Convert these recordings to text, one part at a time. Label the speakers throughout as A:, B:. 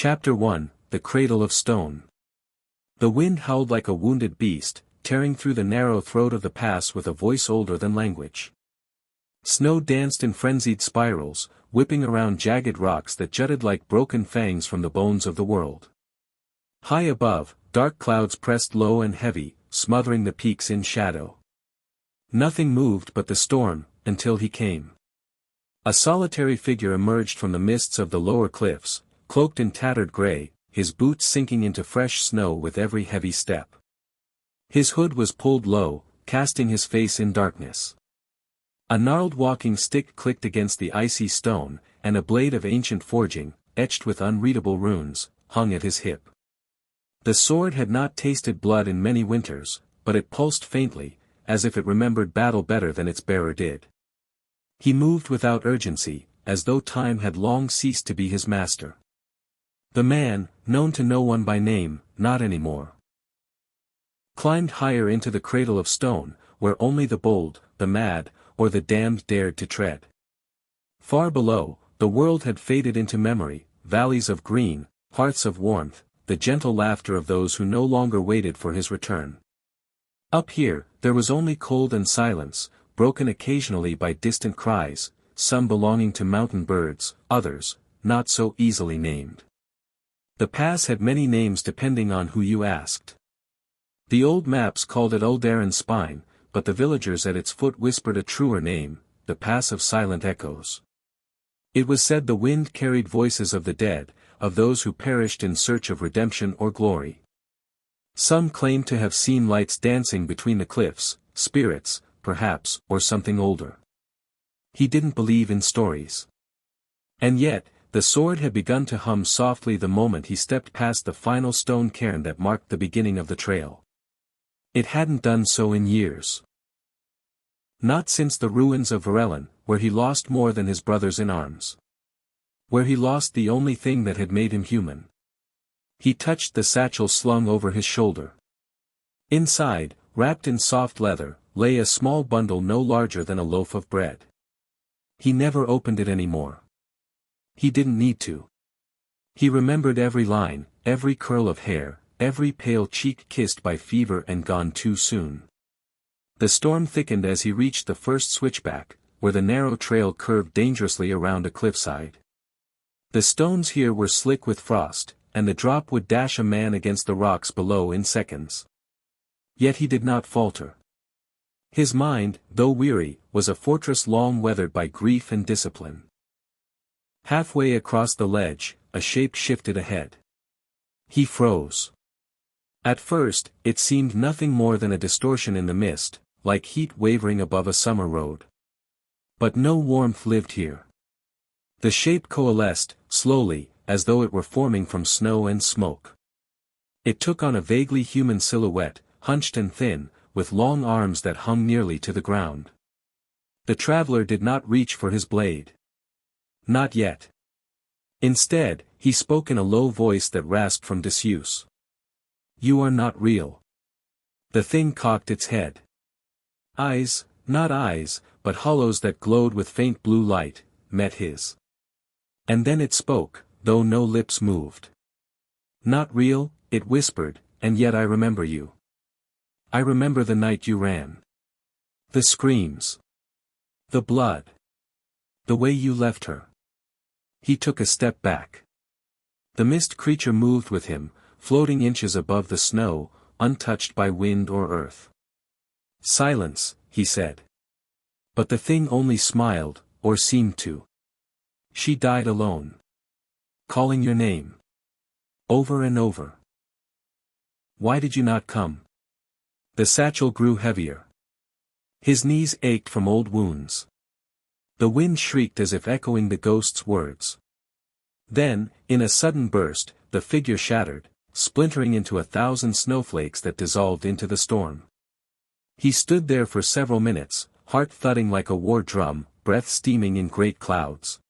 A: Chapter 1, The Cradle of Stone. The wind howled like a wounded beast, tearing through the narrow throat of the pass with a voice older than language. Snow danced in frenzied spirals, whipping around jagged rocks that jutted like broken fangs from the bones of the world. High above, dark clouds pressed low and heavy, smothering the peaks in shadow. Nothing moved but the storm, until he came. A solitary figure emerged from the mists of the lower cliffs, cloaked in tattered gray, his boots sinking into fresh snow with every heavy step. His hood was pulled low, casting his face in darkness. A gnarled walking stick clicked against the icy stone, and a blade of ancient forging, etched with unreadable runes, hung at his hip. The sword had not tasted blood in many winters, but it pulsed faintly, as if it remembered battle better than its bearer did. He moved without urgency, as though time had long ceased to be his master. The man, known to no one by name, not anymore, climbed higher into the cradle of stone, where only the bold, the mad, or the damned dared to tread. Far below, the world had faded into memory, valleys of green, hearths of warmth, the gentle laughter of those who no longer waited for his return. Up here, there was only cold and silence, broken occasionally by distant cries, some belonging to mountain birds, others, not so easily named. The pass had many names depending on who you asked. The old maps called it Uldaran's Spine, but the villagers at its foot whispered a truer name, the Pass of Silent Echoes. It was said the wind carried voices of the dead, of those who perished in search of redemption or glory. Some claimed to have seen lights dancing between the cliffs, spirits, perhaps, or something older. He didn't believe in stories. And yet, the sword had begun to hum softly the moment he stepped past the final stone cairn that marked the beginning of the trail. It hadn't done so in years. Not since the ruins of Varellin, where he lost more than his brothers in arms. Where he lost the only thing that had made him human. He touched the satchel slung over his shoulder. Inside, wrapped in soft leather, lay a small bundle no larger than a loaf of bread. He never opened it anymore. He didn't need to. He remembered every line, every curl of hair, every pale cheek kissed by fever and gone too soon. The storm thickened as he reached the first switchback, where the narrow trail curved dangerously around a cliffside. The stones here were slick with frost, and the drop would dash a man against the rocks below in seconds. Yet he did not falter. His mind, though weary, was a fortress long weathered by grief and discipline. Halfway across the ledge, a shape shifted ahead. He froze. At first, it seemed nothing more than a distortion in the mist, like heat wavering above a summer road. But no warmth lived here. The shape coalesced, slowly, as though it were forming from snow and smoke. It took on a vaguely human silhouette, hunched and thin, with long arms that hung nearly to the ground. The traveler did not reach for his blade. Not yet. Instead, he spoke in a low voice that rasped from disuse. "You are not real." The thing cocked its head. Eyes, not eyes, but hollows that glowed with faint blue light, met his. And then it spoke, though no lips moved. "Not real," it whispered, "and yet I remember you. I remember the night you ran. The screams. The blood. The way you left her." He took a step back. The mist creature moved with him, floating inches above the snow, untouched by wind or earth. "Silence," he said. But the thing only smiled, or seemed to. "She died alone. Calling your name. Over and over. Why did you not come?" The satchel grew heavier. His knees ached from old wounds. The wind shrieked as if echoing the ghost's words. Then, in a sudden burst, the figure shattered, splintering into 1,000 snowflakes that dissolved into the storm. He stood there for several minutes, heart thudding like a war drum, breath steaming in great clouds.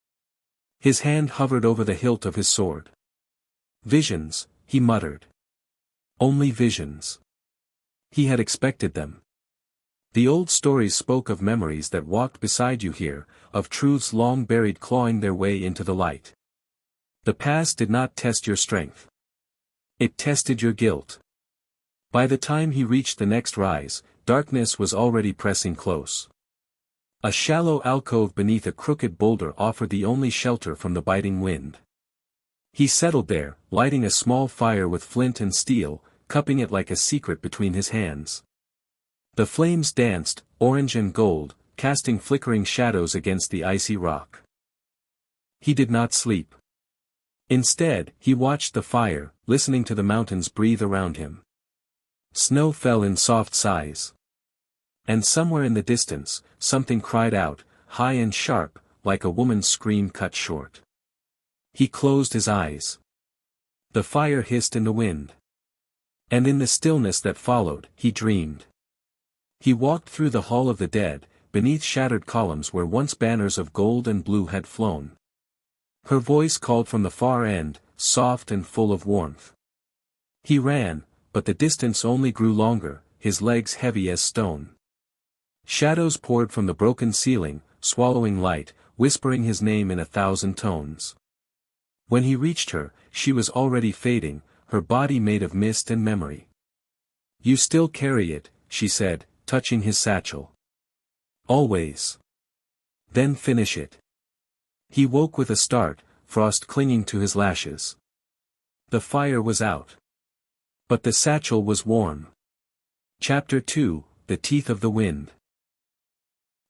A: His hand hovered over the hilt of his sword. "Visions," he muttered. "Only visions." He had expected them. The old stories spoke of memories that walked beside you here, of truths long buried clawing their way into the light. The past did not test your strength. It tested your guilt. By the time he reached the next rise, darkness was already pressing close. A shallow alcove beneath a crooked boulder offered the only shelter from the biting wind. He settled there, lighting a small fire with flint and steel, cupping it like a secret between his hands. The flames danced, orange and gold, casting flickering shadows against the icy rock. He did not sleep. Instead, he watched the fire, listening to the mountains breathe around him. Snow fell in soft sighs. And somewhere in the distance, something cried out, high and sharp, like a woman's scream cut short. He closed his eyes. The fire hissed in the wind. And in the stillness that followed, he dreamed. He walked through the Hall of the Dead, beneath shattered columns where once banners of gold and blue had flown. Her voice called from the far end, soft and full of warmth. He ran, but the distance only grew longer, his legs heavy as stone. Shadows poured from the broken ceiling, swallowing light, whispering his name in 1,000 tones. When he reached her, she was already fading, her body made of mist and memory. "You still carry it," she said, touching his satchel. "Always. Then finish it." He woke with a start, frost clinging to his lashes. The fire was out. But the satchel was warm. Chapter 2, The Teeth of the Wind.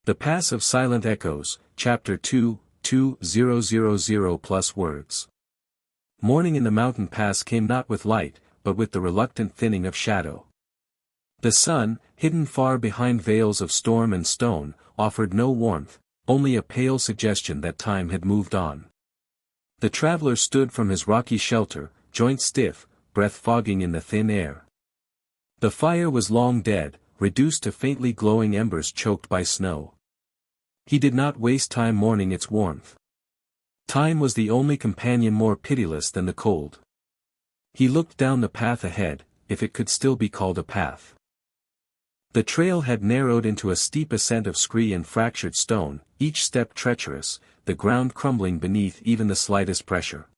A: The Pass of Silent Echoes, Chapter 2, 2000 plus words. Morning in the mountain pass came not with light, but with the reluctant thinning of shadow. The sun, hidden far behind veils of storm and stone, offered no warmth, only a pale suggestion that time had moved on. The traveler stood from his rocky shelter, joints stiff, breath fogging in the thin air. The fire was long dead, reduced to faintly glowing embers choked by snow. He did not waste time mourning its warmth. Time was the only companion more pitiless than the cold. He looked down the path ahead, if it could still be called a path. The trail had narrowed into a steep ascent of scree and fractured stone, each step treacherous, the ground crumbling beneath even the slightest pressure.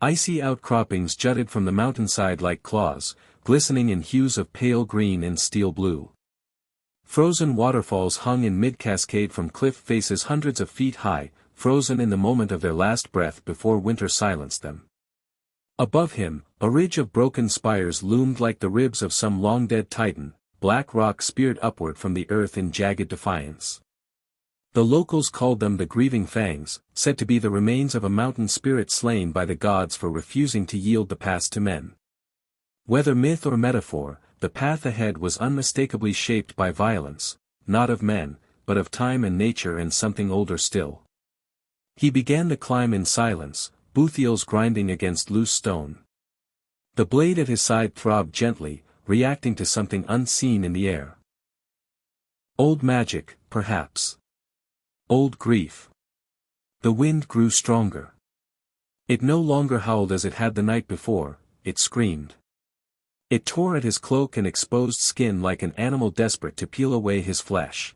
A: Icy outcroppings jutted from the mountainside like claws, glistening in hues of pale green and steel blue. Frozen waterfalls hung in mid-cascade from cliff faces hundreds of feet high, frozen in the moment of their last breath before winter silenced them. Above him, a ridge of broken spires loomed like the ribs of some long-dead titan, black rock speared upward from the earth in jagged defiance. The locals called them the Grieving Fangs, said to be the remains of a mountain spirit slain by the gods for refusing to yield the pass to men. Whether myth or metaphor, the path ahead was unmistakably shaped by violence, not of men, but of time and nature and something older still. He began to climb in silence, boot heels grinding against loose stone. The blade at his side throbbed gently, reacting to something unseen in the air. Old magic, perhaps. Old grief. The wind grew stronger. It no longer howled as it had the night before, it screamed. It tore at his cloak and exposed skin like an animal desperate to peel away his flesh.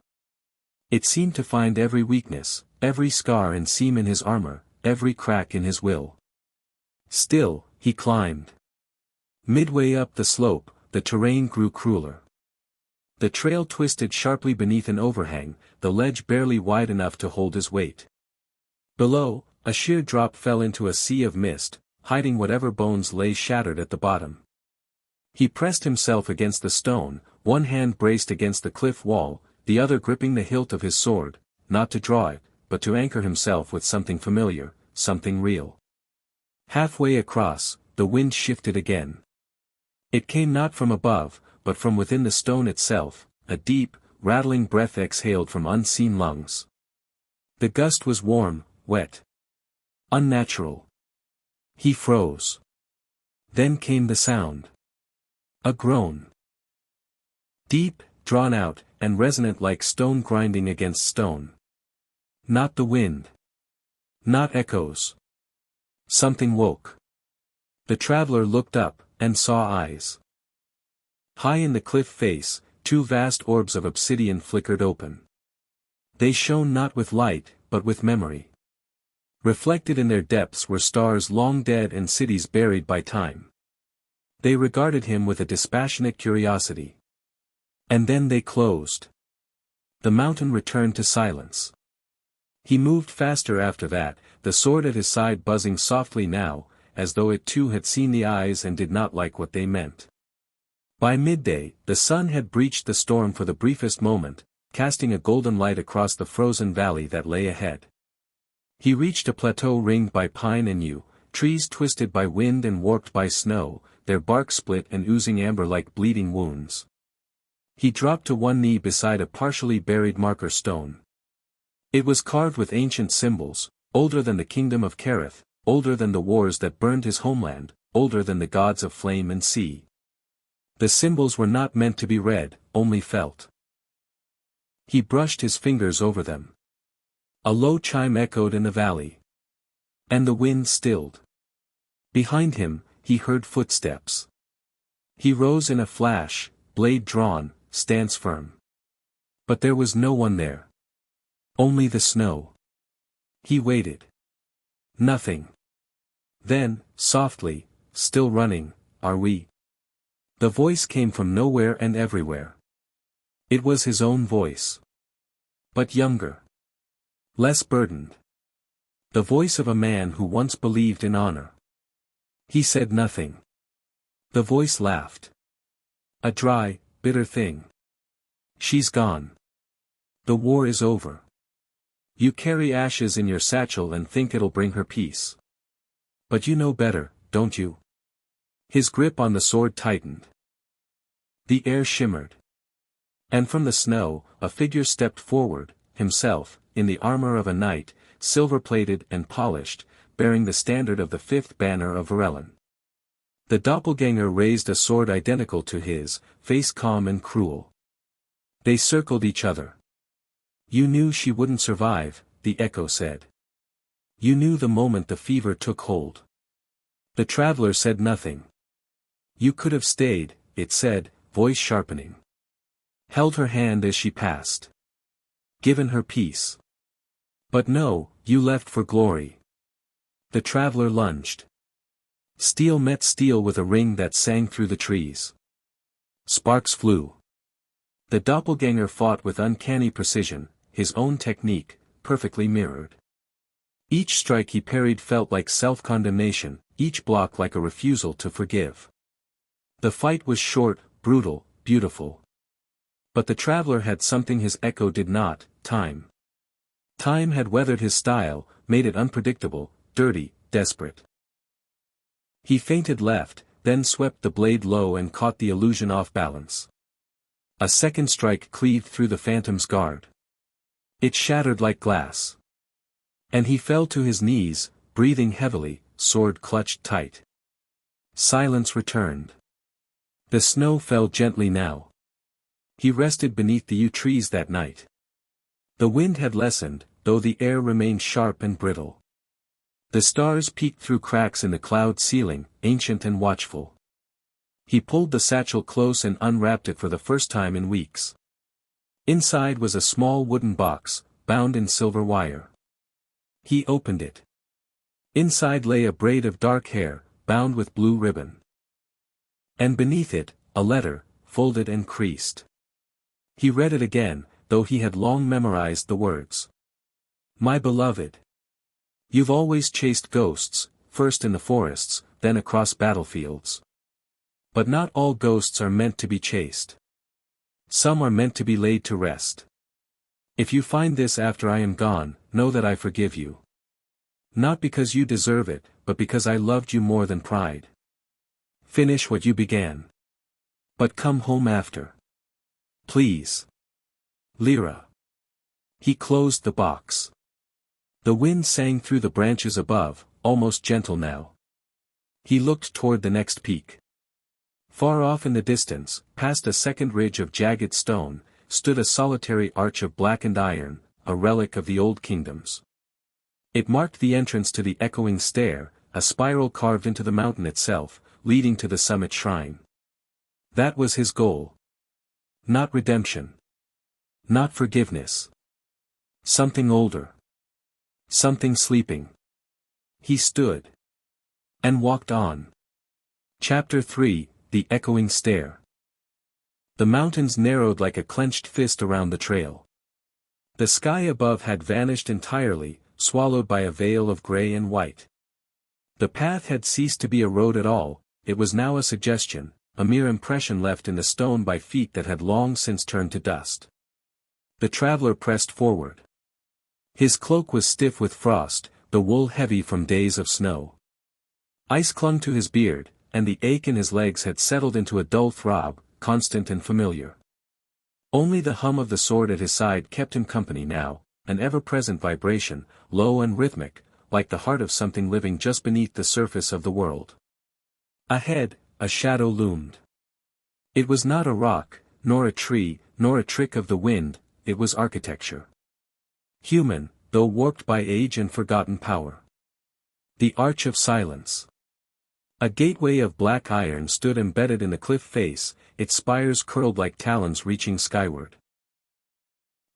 A: It seemed to find every weakness, every scar and seam in his armor, every crack in his will. Still, he climbed. Midway up the slope, the terrain grew crueler. The trail twisted sharply beneath an overhang, the ledge barely wide enough to hold his weight. Below, a sheer drop fell into a sea of mist, hiding whatever bones lay shattered at the bottom. He pressed himself against the stone, one hand braced against the cliff wall, the other gripping the hilt of his sword, not to draw it, but to anchor himself with something familiar, something real. Halfway across, the wind shifted again. It came not from above, but from within the stone itself, a deep, rattling breath exhaled from unseen lungs. The gust was warm, wet. Unnatural. He froze. Then came the sound. A groan. Deep, drawn out, and resonant like stone grinding against stone. Not the wind. Not echoes. Something woke. The traveler looked up, and saw eyes. High in the cliff face, two vast orbs of obsidian flickered open. They shone not with light, but with memory. Reflected in their depths were stars long dead and cities buried by time. They regarded him with a dispassionate curiosity. And then they closed. The mountain returned to silence. He moved faster after that, the sword at his side buzzing softly now, as though it too had seen the eyes and did not like what they meant. By midday, the sun had breached the storm for the briefest moment, casting a golden light across the frozen valley that lay ahead. He reached a plateau ringed by pine and yew, trees twisted by wind and warped by snow, their bark split and oozing amber like bleeding wounds. He dropped to one knee beside a partially buried marker stone. It was carved with ancient symbols, older than the kingdom of Kereth, older than the wars that burned his homeland, older than the gods of flame and sea. The symbols were not meant to be read, only felt. He brushed his fingers over them. A low chime echoed in the valley. And the wind stilled. Behind him, he heard footsteps. He rose in a flash, blade drawn, stance firm. But there was no one there. Only the snow. He waited. Nothing. Then, softly, still running, "Are we?" The voice came from nowhere and everywhere. It was his own voice. But younger. Less burdened. The voice of a man who once believed in honor. He said nothing. The voice laughed. A dry, bitter thing. "She's gone. The war is over. You carry ashes in your satchel and think it'll bring her peace. But you know better, don't you?" His grip on the sword tightened. The air shimmered. And from the snow, a figure stepped forward, himself, in the armor of a knight, silver-plated and polished, bearing the standard of the fifth banner of Varellan. The doppelganger raised a sword identical to his, face calm and cruel. They circled each other. "You knew she wouldn't survive," the echo said. "You knew the moment the fever took hold." The traveler said nothing. "You could have stayed," it said, voice sharpening. "Held her hand as she passed. Given her peace. But no, you left for glory." The traveler lunged. Steel met steel with a ring that sang through the trees. Sparks flew. The doppelganger fought with uncanny precision, his own technique, perfectly mirrored. Each strike he parried felt like self-condemnation, each block like a refusal to forgive. The fight was short, brutal, beautiful. But the traveler had something his echo did not, time. Time had weathered his style, made it unpredictable, dirty, desperate. He feinted left, then swept the blade low and caught the illusion off balance. A second strike cleaved through the phantom's guard. It shattered like glass. And he fell to his knees, breathing heavily, sword clutched tight. Silence returned. The snow fell gently now. He rested beneath the yew trees that night. The wind had lessened, though the air remained sharp and brittle. The stars peeked through cracks in the cloud ceiling, ancient and watchful. He pulled the satchel close and unwrapped it for the first time in weeks. Inside was a small wooden box, bound in silver wire. He opened it. Inside lay a braid of dark hair, bound with blue ribbon. And beneath it, a letter, folded and creased. He read it again, though he had long memorized the words. "My beloved. You've always chased ghosts, first in the forests, then across battlefields. But not all ghosts are meant to be chased. Some are meant to be laid to rest. If you find this after I am gone, know that I forgive you. Not because you deserve it, but because I loved you more than pride. Finish what you began. But come home after. Please. Lyra." He closed the box. The wind sang through the branches above, almost gentle now. He looked toward the next peak. Far off in the distance, past a second ridge of jagged stone, stood a solitary arch of blackened iron, a relic of the old kingdoms. It marked the entrance to the echoing stair, a spiral carved into the mountain itself, leading to the summit shrine. That was his goal. Not redemption. Not forgiveness. Something older. Something sleeping. He stood. And walked on. Chapter 3, The Echoing Stair. The mountains narrowed like a clenched fist around the trail. The sky above had vanished entirely, swallowed by a veil of gray and white. The path had ceased to be a road at all, it was now a suggestion, a mere impression left in the stone by feet that had long since turned to dust. The traveler pressed forward. His cloak was stiff with frost, the wool heavy from days of snow. Ice clung to his beard, and the ache in his legs had settled into a dull throb, constant and familiar. Only the hum of the sword at his side kept him company now, an ever-present vibration, low and rhythmic, like the heart of something living just beneath the surface of the world. Ahead, a shadow loomed. It was not a rock, nor a tree, nor a trick of the wind, it was architecture. Human, though warped by age and forgotten power. The Arch of Silence. A gateway of black iron stood embedded in the cliff face, its spires curled like talons reaching skyward.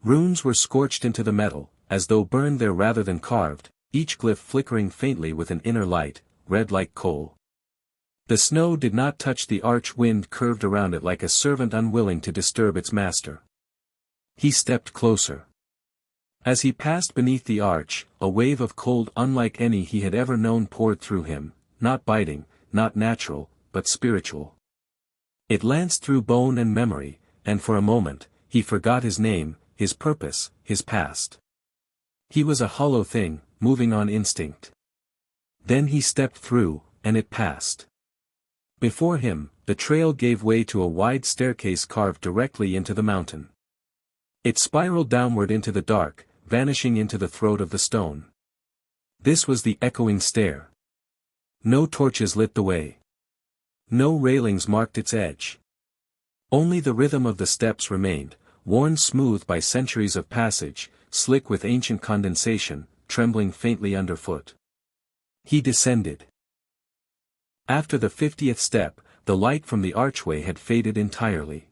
A: Runes were scorched into the metal, as though burned there rather than carved, each glyph flickering faintly with an inner light, red like coal. The snow did not touch the arch, wind curved around it like a servant unwilling to disturb its master. He stepped closer. As he passed beneath the arch, a wave of cold unlike any he had ever known poured through him, not biting, not natural, but spiritual. It lanced through bone and memory, and for a moment, he forgot his name, his purpose, his past. He was a hollow thing, moving on instinct. Then he stepped through, and it passed. Before him, the trail gave way to a wide staircase carved directly into the mountain. It spiraled downward into the dark, vanishing into the throat of the stone. This was the echoing stair. No torches lit the way. No railings marked its edge. Only the rhythm of the steps remained, worn smooth by centuries of passage, slick with ancient condensation, trembling faintly underfoot. He descended. After the 50th step, the light from the archway had faded entirely.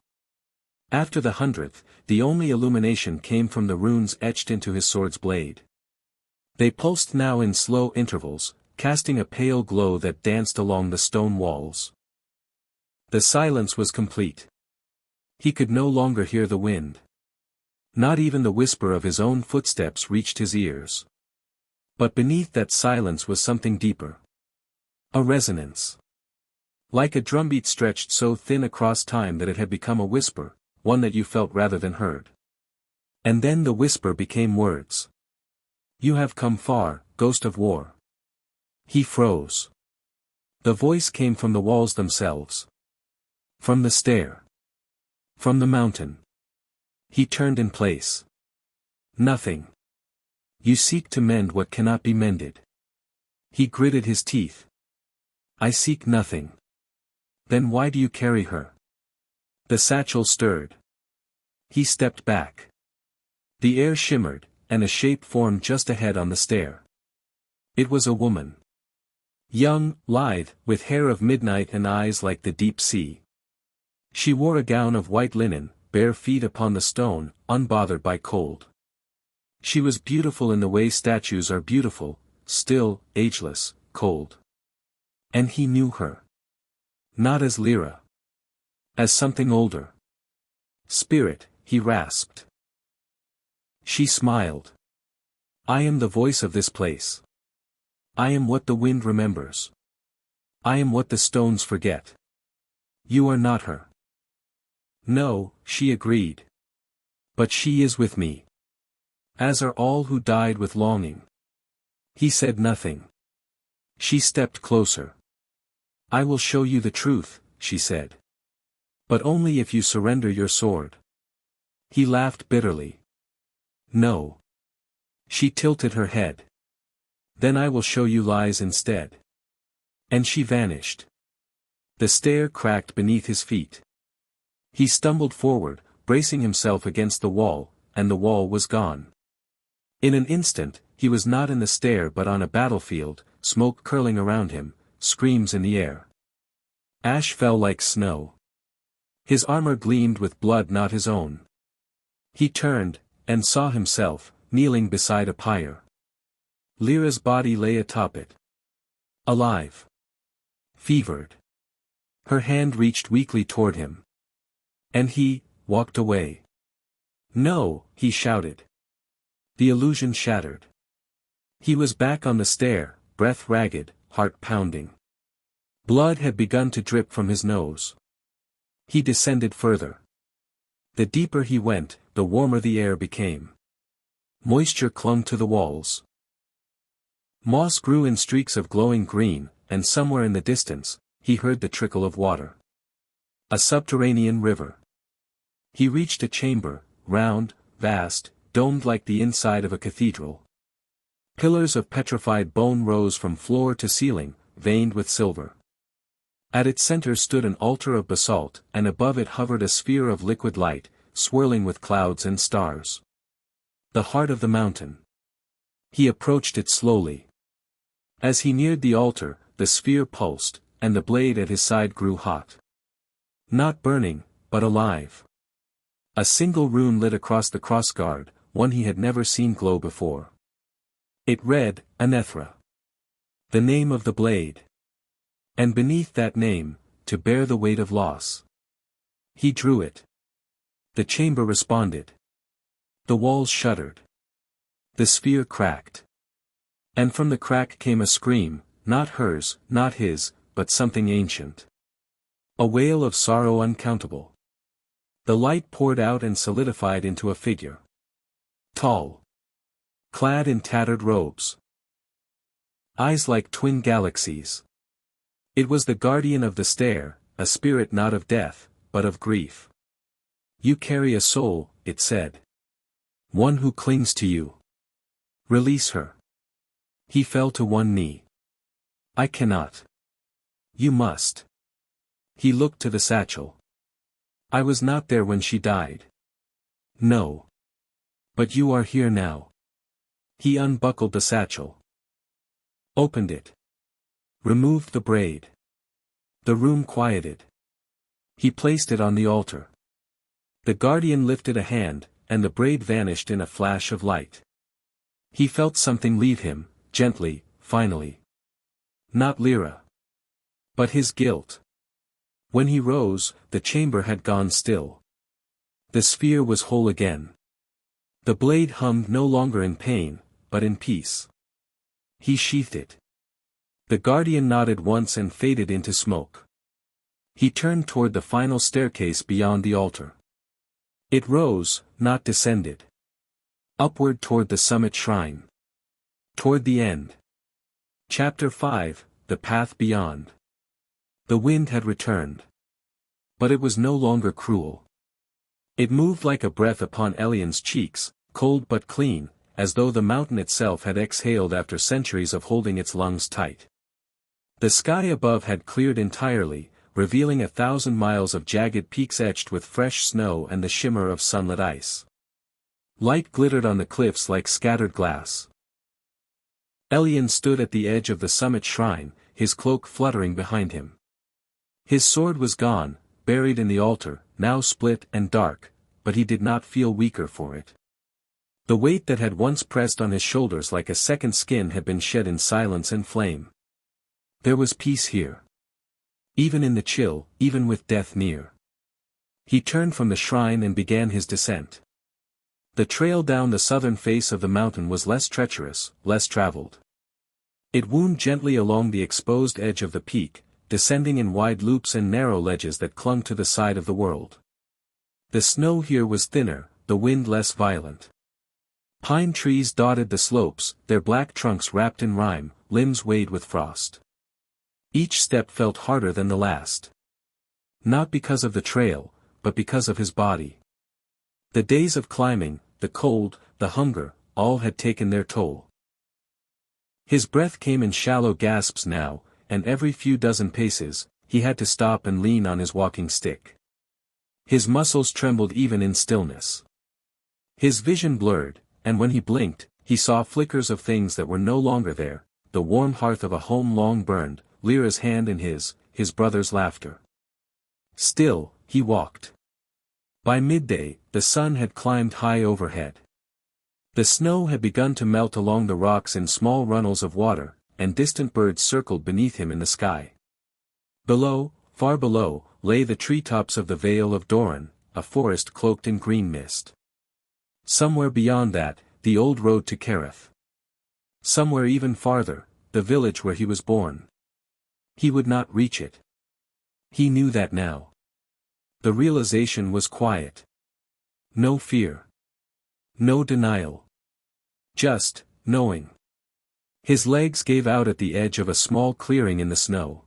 A: After the 100th, the only illumination came from the runes etched into his sword's blade. They pulsed now in slow intervals, casting a pale glow that danced along the stone walls. The silence was complete. He could no longer hear the wind. Not even the whisper of his own footsteps reached his ears. But beneath that silence was something deeper. A resonance. Like a drumbeat stretched so thin across time that it had become a whisper, one that you felt rather than heard. And then the whisper became words. "You have come far, ghost of war." He froze. The voice came from the walls themselves. From the stair. From the mountain. He turned in place. "Nothing. You seek to mend what cannot be mended." He gritted his teeth. "I seek nothing." "Then why do you carry her?" The satchel stirred. He stepped back. The air shimmered, and a shape formed just ahead on the stair. It was a woman. Young, lithe, with hair of midnight and eyes like the deep sea. She wore a gown of white linen, bare feet upon the stone, unbothered by cold. She was beautiful in the way statues are beautiful, still, ageless, cold. And he knew her. Not as Lyra. As something older. "Spirit," he rasped. She smiled. "I am the voice of this place. I am what the wind remembers. I am what the stones forget. You are not her." "No," she agreed. "But she is with me. As are all who died with longing." He said nothing. She stepped closer. "I will show you the truth," she said. "But only if you surrender your sword." He laughed bitterly. "No." She tilted her head. "Then I will show you lies instead." And she vanished. The stair cracked beneath his feet. He stumbled forward, bracing himself against the wall, and the wall was gone. In an instant, he was not in the stair but on a battlefield, smoke curling around him, screams in the air. Ash fell like snow. His armor gleamed with blood not his own. He turned, and saw himself, kneeling beside a pyre. Lyra's body lay atop it, Alive. Fevered. Her hand reached weakly toward him. And he walked away. No, he shouted. The illusion shattered. He was back on the stair, breath ragged, heart pounding. Blood had begun to drip from his nose. He descended further. The deeper he went, the warmer the air became. Moisture clung to the walls. Moss grew in streaks of glowing green, and somewhere in the distance, he heard the trickle of water. A subterranean river. He reached a chamber, round, vast, domed like the inside of a cathedral. Pillars of petrified bone rose from floor to ceiling, veined with silver. At its center stood an altar of basalt, and above it hovered a sphere of liquid light, swirling with clouds and stars. The heart of the mountain. He approached it slowly. As he neared the altar, the sphere pulsed, and the blade at his side grew hot. Not burning, but alive. A single rune lit across the crossguard, one he had never seen glow before. It read, Anethra. The name of the blade. And beneath that name, to bear the weight of loss. He drew it. The chamber responded. The walls shuddered. The sphere cracked. And from the crack came a scream, not hers, not his, but something ancient. A wail of sorrow uncountable. The light poured out and solidified into a figure. Tall. Clad in tattered robes. Eyes like twin galaxies. It was the guardian of the stair, a spirit not of death, but of grief. You carry a soul, it said. One who clings to you. Release her. He fell to one knee. I cannot. You must. He looked to the satchel. I was not there when she died. No. But you are here now. He unbuckled the satchel. Opened it. Removed the braid. The room quieted. He placed it on the altar. The guardian lifted a hand, and the braid vanished in a flash of light. He felt something leave him, gently, finally. Not Lyra. But his guilt. When he rose, the chamber had gone still. The sphere was whole again. The blade hummed no longer in pain, but in peace. He sheathed it. The guardian nodded once and faded into smoke. He turned toward the final staircase beyond the altar. It rose, not descended. Upward toward the summit shrine. Toward the end. Chapter 5, The Path Beyond. The wind had returned. But it was no longer cruel. It moved like a breath upon Elian's cheeks, cold but clean, as though the mountain itself had exhaled after centuries of holding its lungs tight. The sky above had cleared entirely, revealing 1,000 miles of jagged peaks etched with fresh snow and the shimmer of sunlit ice. Light glittered on the cliffs like scattered glass. Elian stood at the edge of the summit shrine, his cloak fluttering behind him. His sword was gone, buried in the altar, now split and dark, but he did not feel weaker for it. The weight that had once pressed on his shoulders like a second skin had been shed in silence and flame. There was peace here. Even in the chill, even with death near. He turned from the shrine and began his descent. The trail down the southern face of the mountain was less treacherous, less traveled. It wound gently along the exposed edge of the peak, descending in wide loops and narrow ledges that clung to the side of the world. The snow here was thinner, the wind less violent. Pine trees dotted the slopes, their black trunks wrapped in rime, limbs weighted with frost. Each step felt harder than the last. Not because of the trail, but because of his body. The days of climbing, the cold, the hunger, all had taken their toll. His breath came in shallow gasps now, and every few dozen paces, he had to stop and lean on his walking stick. His muscles trembled even in stillness. His vision blurred, and when he blinked, he saw flickers of things that were no longer there, the warm hearth of a home long burned, Lyra's hand in his brother's laughter. Still, he walked. By midday, the sun had climbed high overhead. The snow had begun to melt along the rocks in small runnels of water, and distant birds circled beneath him in the sky. Below, far below, lay the treetops of the Vale of Doran, a forest cloaked in green mist. Somewhere beyond that, the old road to Kereth. Somewhere even farther, the village where he was born. He would not reach it. He knew that now. The realization was quiet. No fear. No denial. Just, knowing. His legs gave out at the edge of a small clearing in the snow.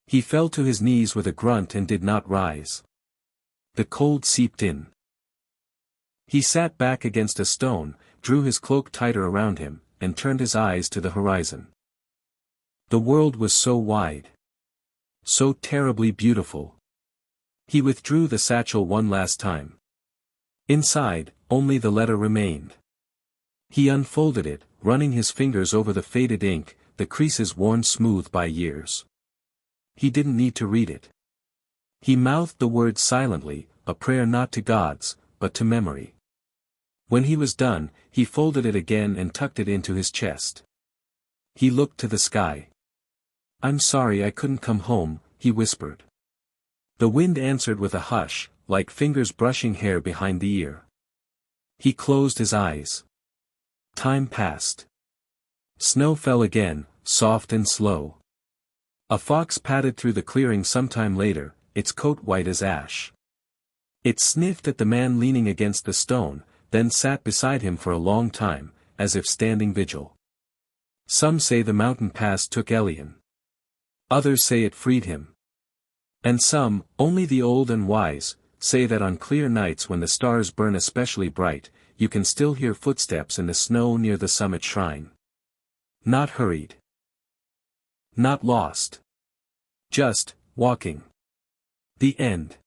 A: He fell to his knees with a grunt and did not rise. The cold seeped in. He sat back against a stone, drew his cloak tighter around him, and turned his eyes to the horizon. The world was so wide. So terribly beautiful. He withdrew the satchel one last time. Inside, only the letter remained. He unfolded it, running his fingers over the faded ink, the creases worn smooth by years. He didn't need to read it. He mouthed the words silently, a prayer not to gods, but to memory. When he was done, he folded it again and tucked it into his chest. He looked to the sky. "I'm sorry I couldn't come home," he whispered. The wind answered with a hush, like fingers brushing hair behind the ear. He closed his eyes. Time passed. Snow fell again, soft and slow. A fox padded through the clearing sometime later, its coat white as ash. It sniffed at the man leaning against the stone, then sat beside him for a long time, as if standing vigil. Some say the mountain pass took Elian. Others say it freed him. And some, only the old and wise, say that on clear nights when the stars burn especially bright, you can still hear footsteps in the snow near the summit shrine. Not hurried. Not lost. Just, walking. The end.